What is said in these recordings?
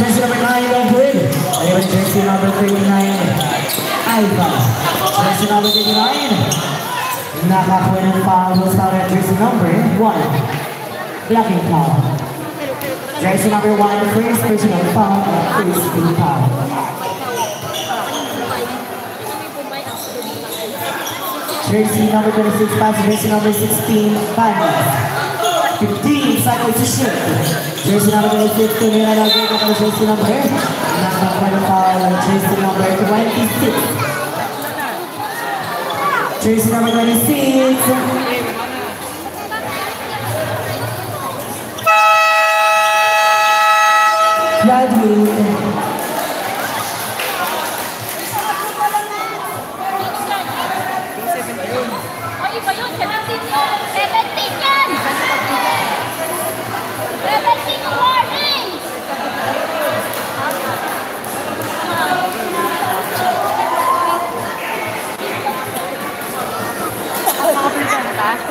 jersey number 9, no good. Anyway, jersey number 39, Alba. Jersey number 39, nakakuha ng foul sa jersey number 1, blocking foul. Jersey number 1, first personal foul, first team foul. Jersey number 26, pass jersey number 16, Panas. 15 seconds to shoot. Jersey number 26, tumira na agad ang jersey number. Nakakuha ng foul, jersey number 26. Jersey number 26. Graduate.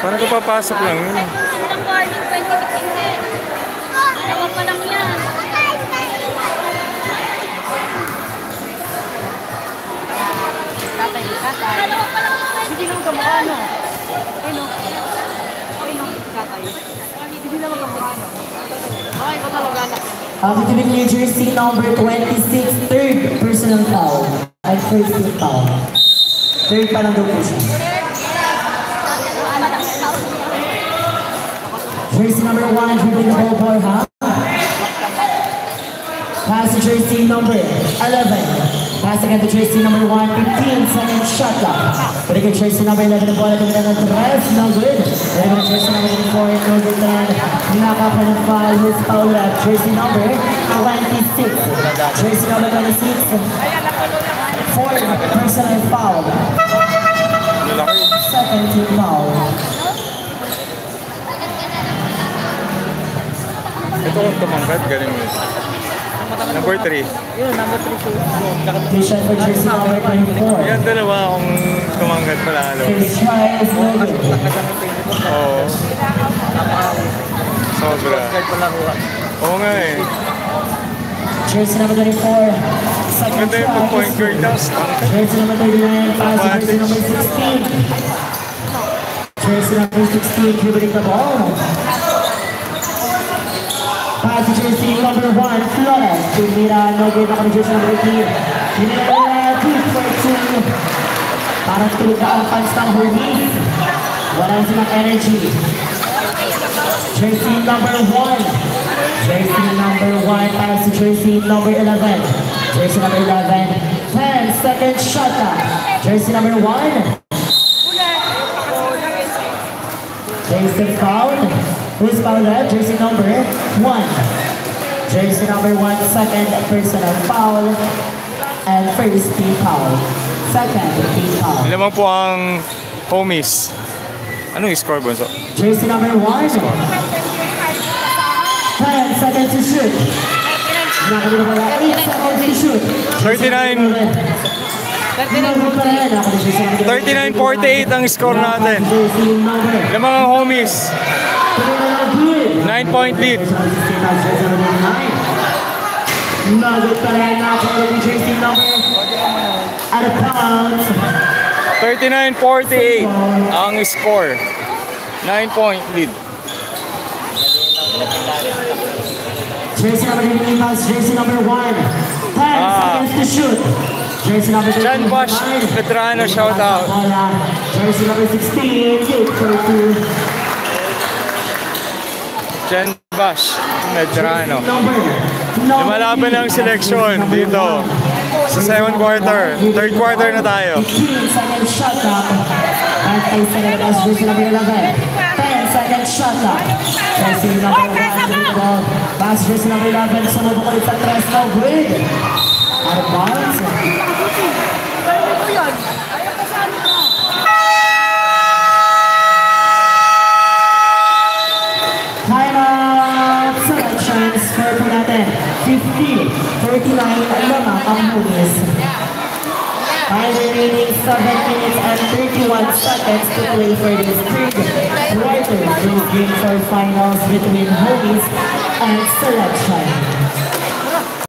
Parang ko papasok lang yun. Ang warning 2015 Dalawa pa lang yan. Dalawa pa lang yan. Hindi naman kamukha, no? Ayun, no? Katay. Hindi naman kamukha, no? Okay, ito talaga na. Academic New Jersey number 26, third personal foul. At first team foul. Third pa lang daw po siya. Jersey number 1, dribbling the ball boy, ha? Pass to jersey number 11. Pass again to jersey number 1, 15 second shot clock. But again, jersey number 11, the ball at the middle of the rest, no good. Then again, jersey number 24, no good then. Knock up on the foul, who's foul at jersey number 26. Jersey number 26, fourth personal foul. Second team foul. Ito kung tumangkat, galing mo. Number 3. Yun, number 3. Mission for jersey number 24. Yan, dalawa akong tumangkat palalo. Oo. Sobra. Oo nga eh. Jersey number 24. Second Ganda yung pag-point guard tapos tangkat. Jersey number 39. Pass to jersey number 16. Jersey number 16. Dribbling the ball. Pass to jersey number 1, Flores. Tumira, no good ako ng jersey number 18. Tumira na 2 for 2. Parang tulog na ang fans ng Hermes. Wala na silang energy. Jersey number 1. Jersey number 1, pass to jersey number 11. Jersey number 11, 10 second shot. Jersey number 1. Jersey foul. Who's fouled at? Jersey number 1. Jersey number 1, second personal foul. And first team foul. Second team foul. Ilan po ang homies? Anong score, Bonso? Jersey number 1. 10 seconds to shoot. Nakabila pala 8 seconds to shoot. 39-48 ang score natin. Ilan mga homies? 9-point lead. Nugget pa rin ako ng jersey number out of bounds. 39-48 ang score. 9-point lead. Jersey number 15, jersey number 1. 10 seconds to shoot. Jersey number 15. John Bosch, veterano, shout out. Jersey number 16, 8 for 2. John Bosch, veterano. Lumalaban ng seleksyon dito sa second quarter. Third quarter na tayo. 15 second shot clock. Jersey number 11. 10 second shot clock. Jersey number 1. Pass jersey number 11. Sunod ulit sa 3. No good. Out of bounds. Timeout selections for po natin. 50-39 lamang ang Moonies. Time remaining 7 minutes and 31 seconds to play for this third quarter. This game for finals between Moonies and Selection.